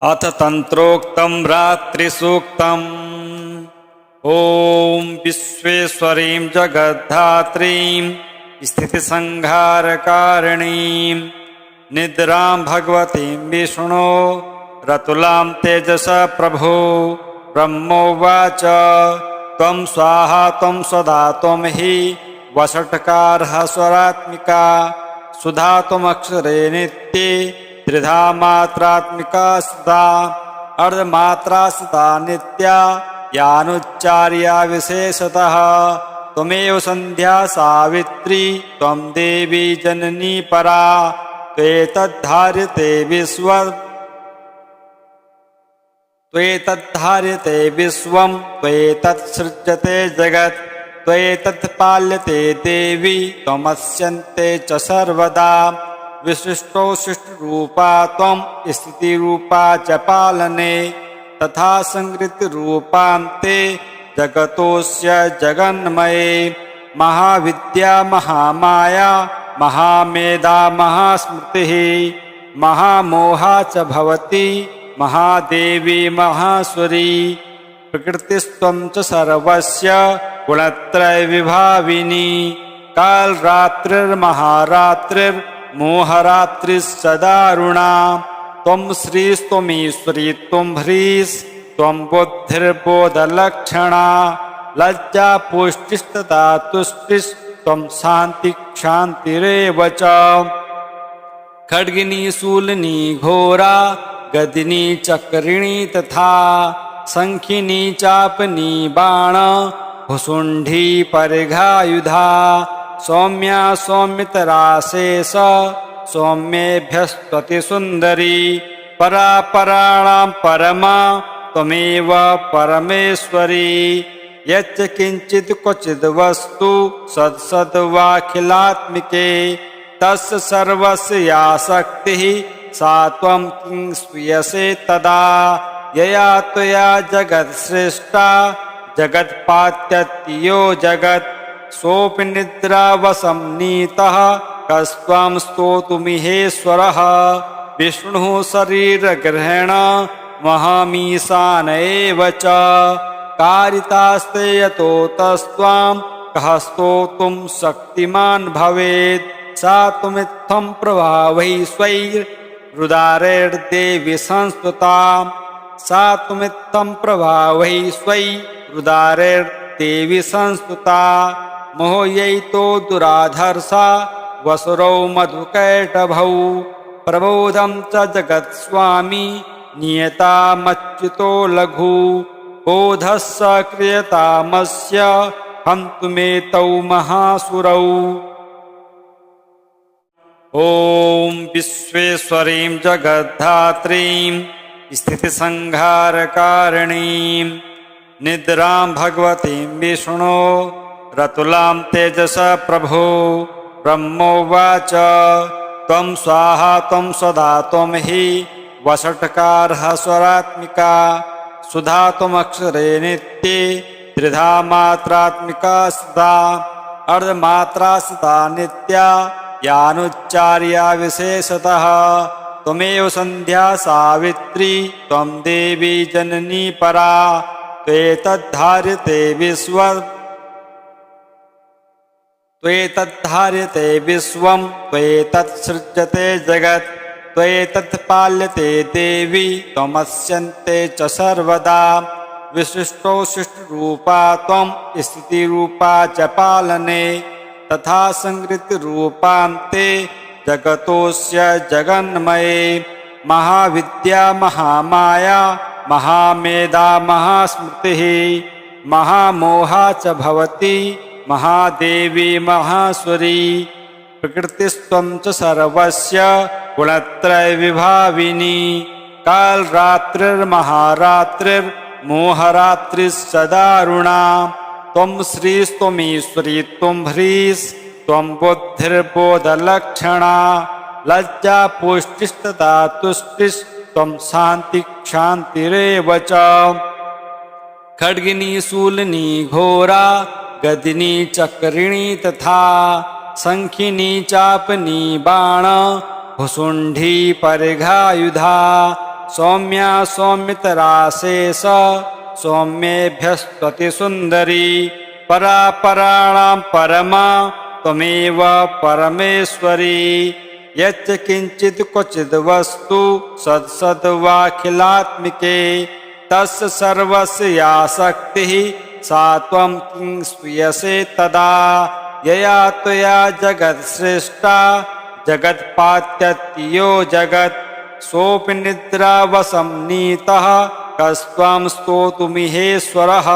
अथ तंत्रोक्तं रात्रिसूक्तम्। ॐ विश्वेश्वरीं जगद्धात्रीं स्थितिसंहारकारिणीं निद्रां भगवतीं विष्णो रतुलां तेजसा प्रभो। ब्रह्मोवाच त्वं स्वाहा त्वं सदा त्वं हि वषट्कारः स्वरात्मिका सुधा त्वमक्षरे नित्ये त्रिधा मात्रात्मिका सदा अर्धमात्रा सदा नित्या यानुच्चार्या विशेषतः। त्वमेव संध्या सावित्री त्वं देवी जननी परा त्वेतद्धार्यते विश्वं त्वेतत्सृज्यते जगत् त्वेतत्पाल्यते देवी त्वमस्यन्ते च सर्वदा। विशिष्टो शिष्टरूपा त्वं स्थितिरूपा च पालने तथा संकृतिरूपां ते जगतोऽस्य जगन्मये। महाविद्या महामाया महामेधा महास्मृतिः महामोहा च भवती महादेवी महासुरी। प्रकृतिस्त्वं च सर्वस्य गुणत्रयविभाविनी कालरात्रिर्महारात्रिर्मोहरात्रिश्च दारुणा। त्वं श्रीस्त्वमीश्वरी त्वं ह्रीस्त्वं बुद्धिर्बोधलक्षणा लज्जा पुष्टिस्तथा तुष्टिस्त्वं शान्तिक्षान्तिरेव च। खड्गिनी शूलिनी घोरा गदिनी चक्रिणी तथा शङ्खिनी चापनी बाण भुसुण्डी परिघायुधा। सौम्या सौम्यतरा शेष सौम्येभ्यस्त्वति सुन्दरी परा पराणां परमा त्वमेव परमेश्वरी। यच्च किञ्चित् क्वचिद् वस्तु सद्सद्वाखिलात्मिके तस्य सर्वस्य या शक्तिः सा त्वं किं स्वीयसे तदा। यया त्वया जगत् सृष्टा जगत्पात्यत्यो जगत् सोऽपि निद्रावशं नीतः कस्त्वं स्तोतुमिहेश्वरः। विष्णुः शरीरग्रहेण महामीशान एव च कारितास्ते यतो तस्त्वां कः स्तोतुं शक्तिमान् भवेत्। सा त्वमित्थं प्रभावै स्वैरुदारैर्देवी संस्तुता सा त्वमित्थं प्रभावै स्वैरुदारैर्देवी संस्तुता। मोहयैतो दुराधर्षा वसुरौ मधुकैटभौ प्रबोधं च जगत्स्वामी नियतामच्युतो लघु। बोधस्य क्रियतामस्य हन्तुमेतौ महासुरौ। ॐ विश्वेश्वरीं जगद्धात्रीं स्थितिसंहारकारिणीं निद्रां भगवतीं विष्णो रतुलां तेजसा प्रभो। ब्रह्मोवाच त्वं स्वाहा त्वं सदा त्वं हि वषट्कारः स्वरात्मिका सुधा त्वमक्षरे नित्ये त्रिधा मात्रात्मिका सदा अर्धमात्रा सदा नित्या यानुच्चार्या विशेषतः। त्वमेव संध्या सावित्री त्वं देवी जननी परा त्वेतद्धार्यते विश्वं त्वेतत्सृज्यते जगत् त्वेतत्पाल्यते देवी त्वमस्यन्ते च सर्वदा। विशिष्टो शिष्टरूपा त्वं स्थितिरूपा च पालने तथा संकृतिरूपां ते जगतोऽस्य जगन्मये। महाविद्या महामाया महामेधा महास्मृतिः महामोहा च भवती महादेवी महासुरी। प्रकृतिस्त्वं च सर्वस्य गुणत्रयविभाविनी कालरात्रिर्महारात्रिर्मोहरात्रिश्च दारुणा। त्वं श्रीस्त्वमीश्वरी त्वं ह्रीस्त्वं बुद्धिर्बोधलक्षणा लज्जा पुष्टिस्तथा तुष्टिस्त्वं शान्तिक्षान्तिरेव च। खड्गिनी शूलिनी घोरा गदिनी चक्रिणी तथा शङ्खिनी चापनी बाण भुसुण्डी परिघायुधा। सौम्या सौम्यतरा शेष सौम्येभ्यस्त्वति सुन्दरी परा पराणां परमा त्वमेव परमेश्वरी यच्च किंचित् क्वचिद् वस्तु सद्सद्वाखिलात्मिके तस्य सर्वस्य या शक्तिः सा त्वं किं स्वीयसे तदा यया त्वया जगत् सृष्टा जगत्पात्यत्यो जगत् सोऽपि निद्रावशं नीतः कस्त्वं स्तोतुमिहेश्वरः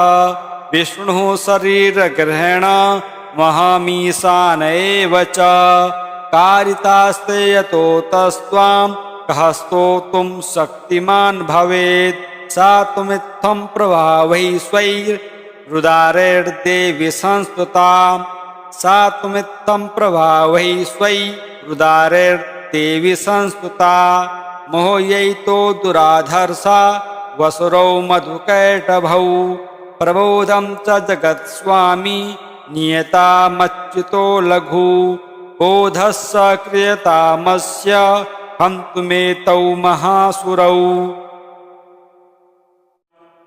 विष्णुः शरीरग्रहेण महामीशान एव च कारितास्ते यतो तस्त्वां कः स्तोतुं शक्तिमान् भवेत् सा त्वमित्थं प्रभावै स्वैरुदारैर्देवि संस्तुता सा त्वमित्थं प्रभावै स्वैरुदारैर्देवि संस्तुता मोहयैतो दुराधर्षा वसुरौ मधुकैटभौ प्रबोधं च जगत्स्वामी नियतामच्युतो लघु बोधस्य क्रियतामस्य हन्तुमेतौ महासुरौ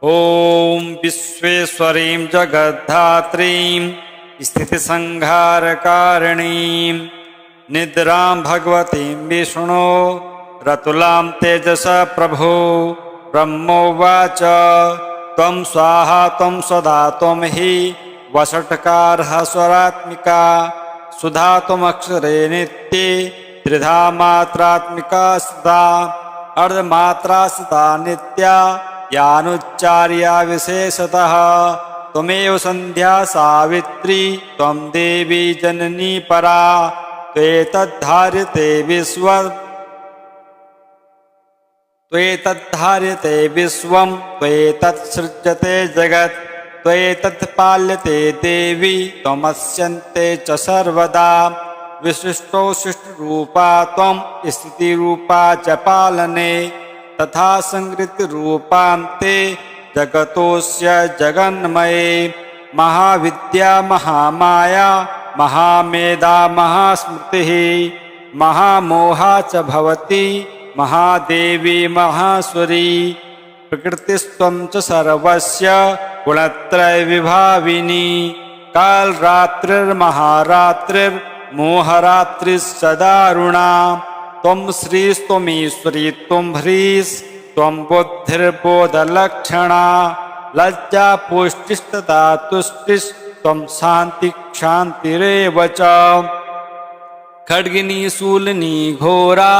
ॐ विश्वेश्वरीं जगद्धात्रीं स्थितिसंहारकारिणीं निद्रां भगवतीं विष्णो रतुलां तेजसा प्रभो ब्रह्मोवाच त्वं स्वाहा त्वं सदा त्वं हि वषट्कारः स्वरात्मिका सुधा त्वमक्षरे नित्ये त्रिधा मात्रात्मिका सदा अर्धमात्रा सदा नित्या यानुच्चार्या विशेषतः त्वमेव संध्या सावित्री त्वं देवी जननी परा त्वेतद्धार्यते विश्वं त्वेतत्सृज्यते जगत् त्वेतत्पाल्यते देवी त्वमस्यन्ते च सर्वदा विशिष्टो शिष्टरूपा त्वं स्थितिरूपा च पालने तथा संकृतिरूपान्ते जगतोऽस्य जगन्मये महाविद्या महामाया महामेधा महास्मृतिः महामोहा च भवति महादेवी महासुरी प्रकृतिस्त्वं च सर्वस्य गुणत्रयविभाविनी कालरात्रिर्महारात्रिर्मोहरात्रिश्च त्वं श्रीस्त्वमीश्वरी त्वं ह्रीस्त्वं बुद्धिर्बोधलक्षणा लज्जा पुष्टिस्तथा तुष्टिस्त्वं शान्तिक्षान्तिरेव च खड्गिनी शूलिनी घोरा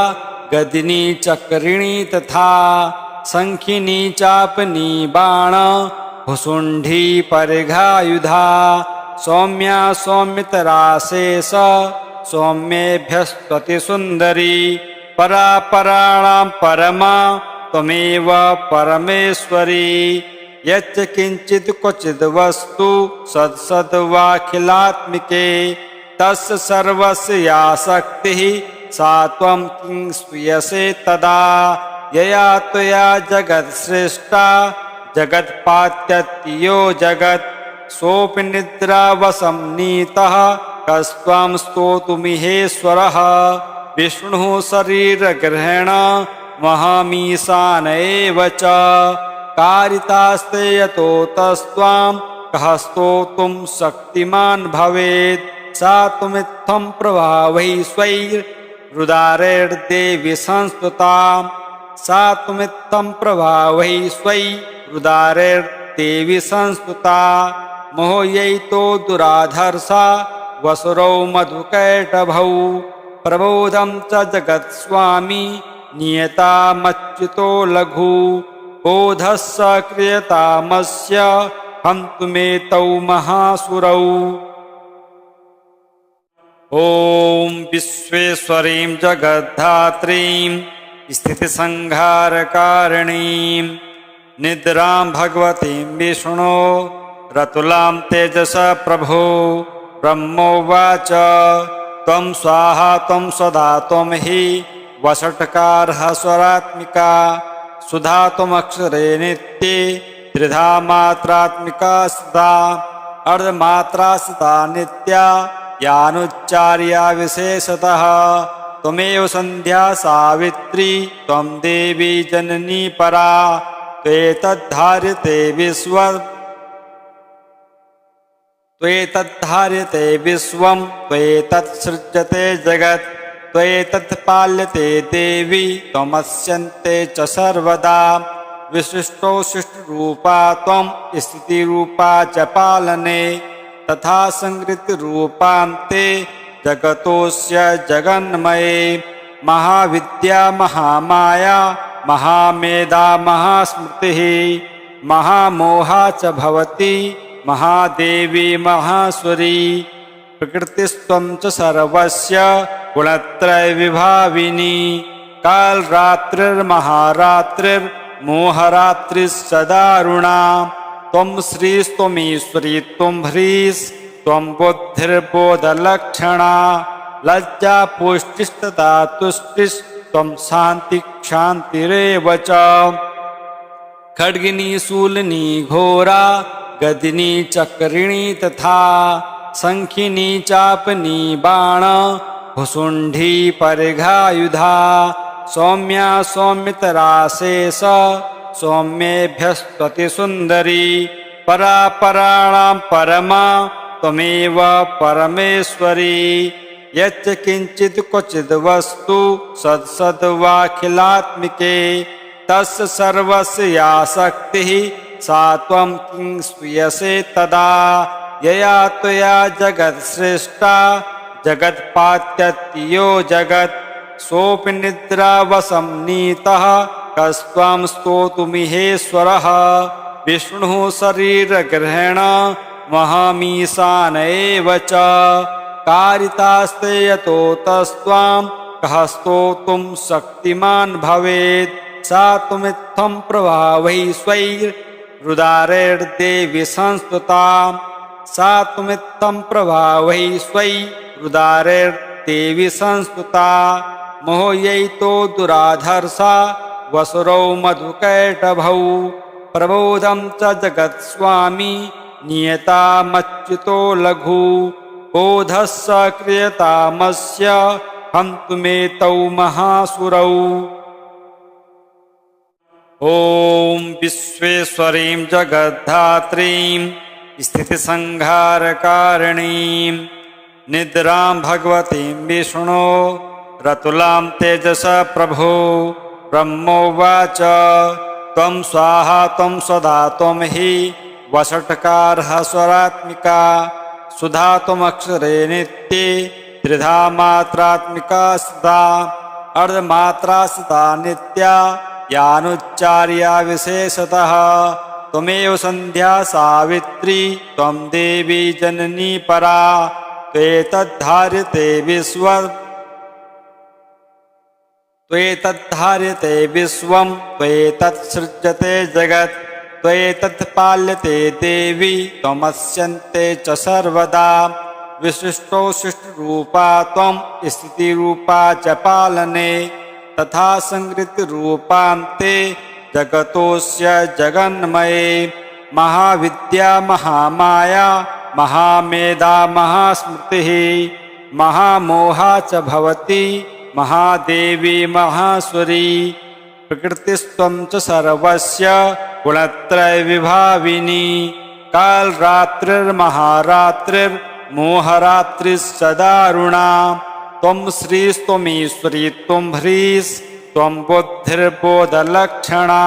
गदिनी चक्रिणी तथा शंखिनी चापनी बाण भुसुंडी परिघायुधा सौम्या सौम्यतरा शेष सौम्येभ्यस्त्वति सुन्दरी परा पराणां परमा त्वमेव परमेश्वरी यच्च किंचित् क्वचिद् वस्तु सद्सद्वाखिलात्मिके तस्य सर्वस्य या शक्तिः सा त्वं किं स्वीयसे तदा यया त्वया जगत् सृष्टा जगत्पात्यत्यो जगत् सोऽपि निद्रावशं नीतः कस्त्वं स्तोतुमिहेश्वरः विष्णुः शरीरग्रहेण महामीशान एव च कारितास्ते यतो तस्त्वां कः स्तोतुं शक्तिमान् भवेत् सा त्वमित्थं प्रभावै स्वैरुदारैर्देवि संस्तुता सा त्वमित्थं प्रभावै स्वैरुदारैर्देवि संस्तुता मोहयैतो दुराधर्षा वसुरौ मधुकैटभौ प्रबोधं च जगत्स्वामी नियतामच्युतो लघु बोधस्य क्रियतामस्य हन्तुमेतौ महासुरौ ॐ विश्वेश्वरीं जगद्धात्रीं स्थितिसंहारकारिणीं निद्रां भगवतीं विष्णो रतुलां तेजसा प्रभो ब्रह्मोवाच त्वं स्वाहा त्वं सदा त्वं हि वषट्कारः स्वरात्मिका सुधा त्वमक्षरे नित्ये त्रिधा मात्रात्मिका सदा अर्धमात्रा सदा नित्या यानुच्चार्या विशेषतः त्वमेव सन्ध्या सावित्री त्वं देवी जननी परा त्वेतद्धार्यते विश्वं त्वेतत्सृज्यते जगत् त्वेतत्पाल्यते देवी त्वमस्यन्ते च सर्वदा विशिष्टो शिष्टरूपा त्वं स्थितिरूपा च पालने तथा संकृतिरूपान्ते जगतोऽस्य जगन्मये महाविद्या महामाया महामेधा महास्मृतिः महामोहा च भवति महादेवी महासुरी प्रकृतिस्त्वं च सर्वस्य गुणत्रयविभाविनी कालरात्रिर्महारात्रिर्मोहरात्रिश्च दारुणा त्वं श्रीस्त्वमीश्वरी त्वं ह्रीस्त्वं बुद्धिर्बोधलक्षणा लज्जा पुष्टिस्तथा तुष्टिस्त्वं शान्तिक्षान्तिरेव च खड्गिनी शूलिनी घोरा गदिनी चक्रिणी तथा शङ्खिनी चापनी बाण भुसुण्डी परिघायुधा सौम्या सौम्यतरा शेष सौम्येभ्यस्त्वति सुन्दरी परा पराणां परमा त्वमेव परमेश्वरी यच्च किञ्चित् क्वचिद् वस्तु सद्सद्वाखिलात्मिके तस्य सर्वस्य या शक्तिः सा त्वं किं स्तूयसे तदा यया त्वया जगत्सृष्टा जगत्पात्यत्यो जगत् सोऽपि निद्रावशं नीतः कस्त्वं स्तोतुमिहेश्वरः विष्णुः शरीरग्रहेण महमीशान एव च कारितास्ते यतो तस्त्वां कः स्तोतुं शक्तिमान् भवेत् सा त्वमित्थं प्रभावै स्वैरुदारैर्देवि संस्तुता सा त्वमित्थं प्रभावै स्वैरुदारैर्देवि संस्तुता मोहयैतो दुराधर्षा वसुरौ मधुकैटभौ प्रबोधं च जगत्स्वामी नियतामच्युतो लघु बोधस्य क्रियतामस्य हन्तुमेतौ महासुरौ ॐ विश्वेश्वरीं जगद्धात्रीं स्थितिसंहारकारिणीं निद्रां भगवतीं विष्णो रतुलां तेजसा प्रभो ब्रह्मोवाच त्वं स्वाहा त्वं सदा त्वं हि वषट्कारः स्वरात्मिका सुधा त्वमक्षरे नित्ये त्रिधा मात्रात्मिका सदा अर्धमात्रा सदा नित्या यानुच्चार्या विशेषतः त्वमेव सन्ध्या सावित्री त्वं देवी जननी परा त्वेतद्धार्यते विश्वं त्वेतत्सृज्यते जगत् त्वेतत्पाल्यते देवी त्वमस्यन्ते च सर्वदा विशिष्टो शिष्टरूपा त्वं स्थितिरूपा च पालने तथा संकृतिरूपान्ते जगतोऽस्य जगन्मये महाविद्या महामाया महामेधा महास्मृतिः महामोहा च भवति महादेवी महासुरी प्रकृतिस्त्वं च सर्वस्य गुणत्रयविभाविनी कालरात्रिर्महारात्रिर्मोहरात्रिश्च दारुणा त्वं श्रीस्त्वमीश्वरी त्वं ह्रीस्त्वं बुद्धिर्बोधलक्षणा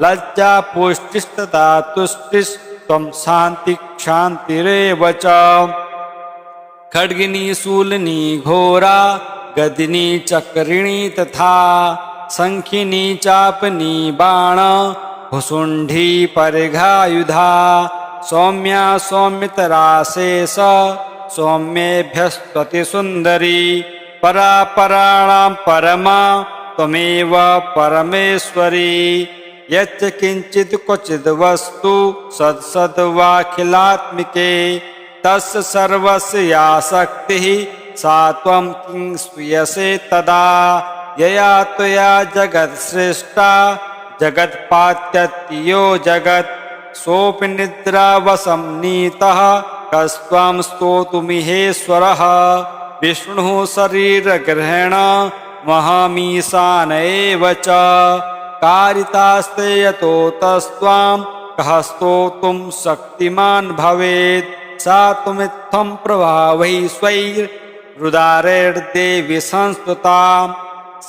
लज्जा पुष्टिस्तथा तुष्टिस्त्वं शान्तिक्षान्तिरेव च खड्गिनी शूलिनी घोरा गदिनी चक्रिणी तथा शङ्खिनी चापनी बाण भुसुण्डी परिघायुधा सौम्या सौम्यतरा शेष सौम्येभ्यस्त्वति सुन्दरी परा पराणां परमा त्वमेव परमेश्वरी यच्च किञ्चित् क्वचिद् वस्तु सद्सद्वाखिलात्मिके तस्य सर्वस्य या शक्तिः सा त्वं किं स्तूयसे तदा यया त्वया जगत्सृष्टा जगत्पात्यत्यो जगत् सोऽपि निद्रावशं नीतः कस्त्वं स्तोतुमिहेश्वरः विष्णुः शरीरग्रहेण महामीशान एव च कारितास्ते यतो तस्त्वां कः स्तोतुं शक्तिमान् भवेत् सा त्वमित्थं प्रभावै स्वैरुदारैर्देवि संस्तुता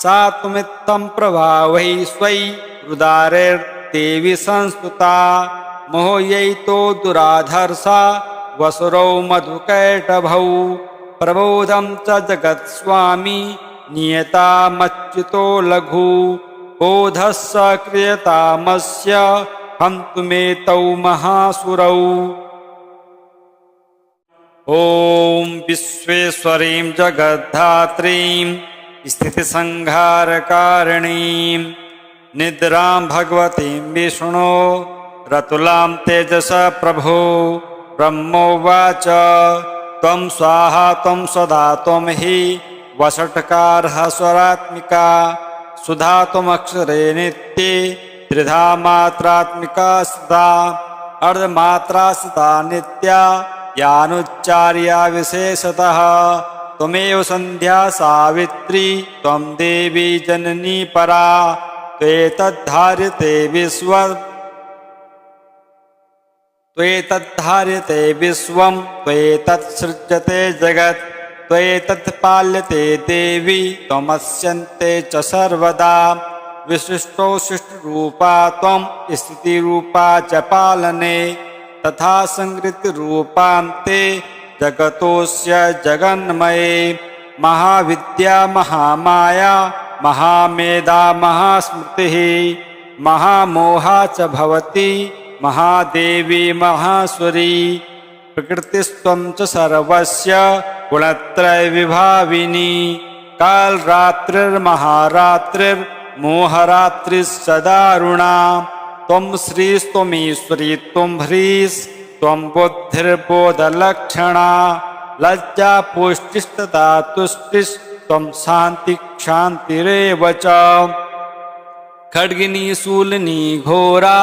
सा त्वमित्थं प्रभावै स्वैरुदारैर्देवि संस्तुता मोहयैतो दुराधर्षा वसुरौ मधुकैटभौ प्रबोधं च जगत्स्वामी नियतामच्युतो लघु बोधस्य क्रियतामस्य हन्तुमेतौ महासुरौ। ॐ विश्वेश्वरीं जगद्धात्रीं स्थितिसंहारकारिणीं निद्रां भगवतीं विष्णो रतुलां तेजसा प्रभो ब्रह्मोवाच त्वं स्वाहा त्वं सदा त्वं हि वषट्कारः स्वरात्मिका सुधा त्वमक्षरे नित्ये त्रिधा मात्रात्मिका सदा अर्धमात्रा सदा नित्या यानुच्चार्या विशेषतः त्वमेव संध्या सावित्री त्वं देवी जननी परा त्वेतद्धार्यते विश्वं त्वेतत्सृज्यते जगत् त्वेतत्पाल्यते देवी त्वमस्यन्ते च सर्वदा विशिष्टो शिष्टरूपा त्वं स्थितिरूपा च पालने तथा संकृतिरूपान्ते जगतोऽस्य जगन्मये महाविद्या महामाया महामेधा महास्मृतिः महामोहा च भवति महादेवी महासुरी प्रकृतिस्त्वं च सर्वस्य गुणत्रयविभाविनी कालरात्रिर्महारात्रिर्मोहरात्रिश्च दारुणा त्वं श्रीस्त्वमीश्वरी त्वं ह्रीस्त्वं बुद्धिर्बोधलक्षणा लज्जा पुष्टिस्तथा तुष्टिस्त्वं शान्तिक्षान्तिरेव च खड्गिनी शूलिनी घोरा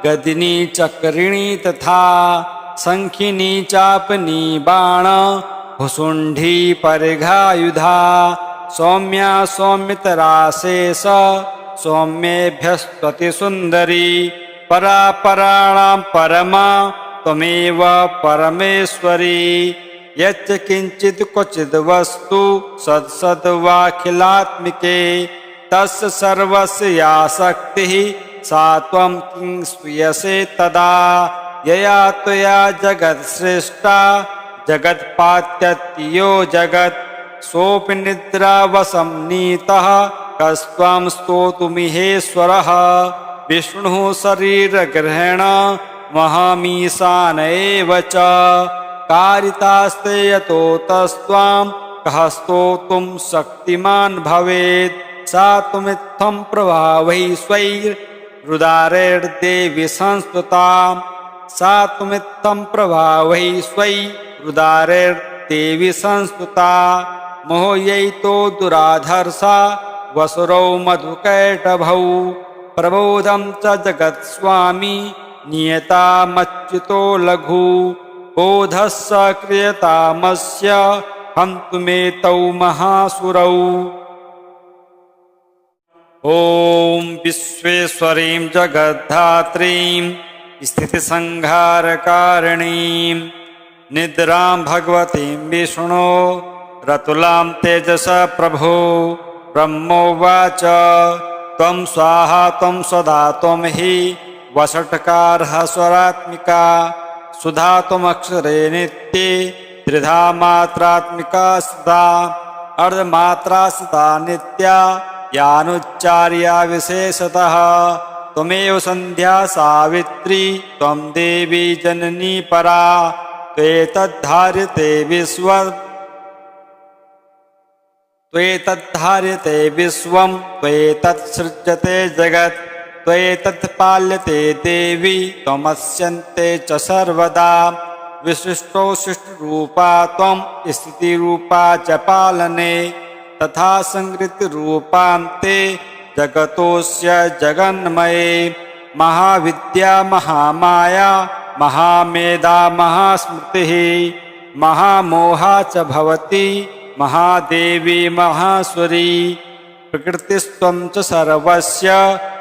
गदिनी चक्रिणी तथा शंखिनी चापनी बाण भुसुंडी परिघायुधा सौम्या सौम्यतरा शेष सौम्येभ्यस्त्वति सुंदरी परा पराणां परमा त्वमेव परमेश्वरी यच्च किंचित् क्वचिद् वस्तु सद्सद्वाखिलात्मिके तस्य सर्वस्य या शक्तिः सा त्वं किं स्वीयसे तदा यया त्वया जगत् सृष्टा जगत्पात्यत्यो जगत् सोऽपि निद्रावशं नीतः कस्त्वां स्तोतुमिहेश्वरः विष्णुः शरीरग्रहेण महामीशान एव च कारितास्ते यतो तस्त्वां कः स्तोतुं शक्तिमान् भवेत् सा त्वमित्थं प्रभावै स्वैरुदारैर्देवि संस्तुता सा त्वमित्थं प्रभावै स्वैरुदारैर्देवि संस्तुता मोहयैतो दुराधर्षा वसुरौ मधुकैटभौ प्रबोधं च जगत्स्वामी नियतामच्युतो लघु बोधस्य क्रियतामस्य हन्तुमेतौ महासुरौ। ॐ विश्वेश्वरीं जगद्धात्रीं स्थितिसंहारकारिणीं निद्रां भगवतीं विष्णो रतुलां तेजसा प्रभो ब्रह्मोवाच त्वं स्वाहा त्वं सदा त्वं हि वषट्कारः स्वरात्मिका सुधा त्वमक्षरे नित्ये त्रिधा मात्रात्मिका सदा अर्धमात्रा सदा नित्या यानुच्चार्या विशेषतः त्वमेव संध्या सावित्री त्वं देवी जननी परा त्वेतद्धार्यते विश्वं त्वेतत्सृज्यते जगत् त्वेतत्पाल्यते देवी त्वमस्यन्ते च सर्वदा विशिष्टो शिष्टरूपा त्वं स्थितिरूपा च पालने तथा संकृतिरूपान्ते जगतोऽस्य जगन्मये महाविद्या महामाया महामेधा महास्मृतिः महामोहा च भवति महादेवी महासुरी प्रकृतिस्त्वं च सर्वस्य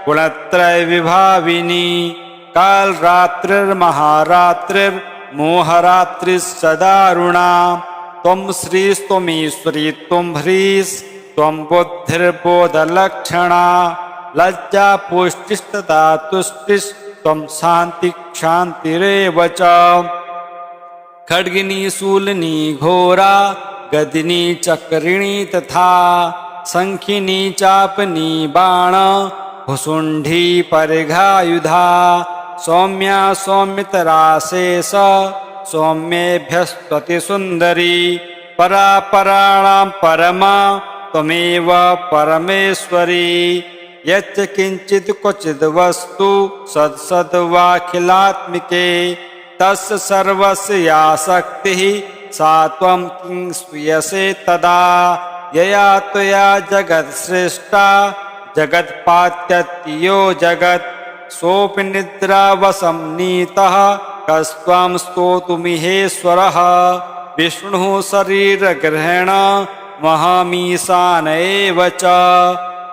गुणत्रयविभाविनी कालरात्रिर्महारात्रिर्मोहरात्रिश्च दारुणा त्वं श्रीस्त्वमीश्वरी त्वं ह्रीस्त्वं बुद्धिर्बोधलक्षणा लज्जा पुष्टिस्तथा तुष्टिस्त्वं शान्तिक्षान्तिरेव च खड्गिनी शूलिनी घोरा गदिनी चक्रिणी तथा शंखिनी चापनी बाण भुसुंडी परिघायुधा सौम्या सौम्यतरा शेष सौम्येभ्यस्त्वति सुंदरी परा पराणां परमा त्वमेव परमेश्वरी यच्च किंचित् क्वचिद् वस्तु सद्सद्वाखिलात्मिके तस्य सर्वस्य या शक्तिः सा त्वं किं स्वीयसे तदा यया त्वया जगत् सृष्टा जगत्पात्यत्यो जगत् सोऽपि निद्रावशं नीतः कस्त्वं स्तोतुमिहेश्वरः विष्णुः शरीरग्रहेण महामीशान एव च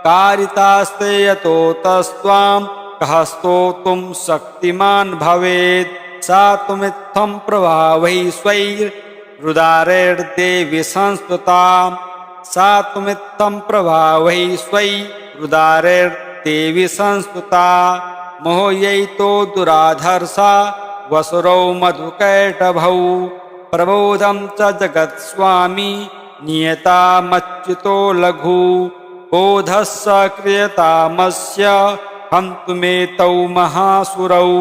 कारितास्ते यतो तस्त्वां कः स्तोतुं शक्तिमान् भवेत् सा त्वमित्थं प्रभावै स्वैरुदारैर्देवी संस्तुता सा त्वमित्थं प्रभावै स्वैरुदारैर्देवी संस्तुता मोहयैतो दुराधर्षा वसुरौ मधुकैटभौ प्रबोधं च जगत्स्वामी नियतामच्युतो लघु बोधस्य क्रियतामस्य हन्तुमेतौ महासुरौ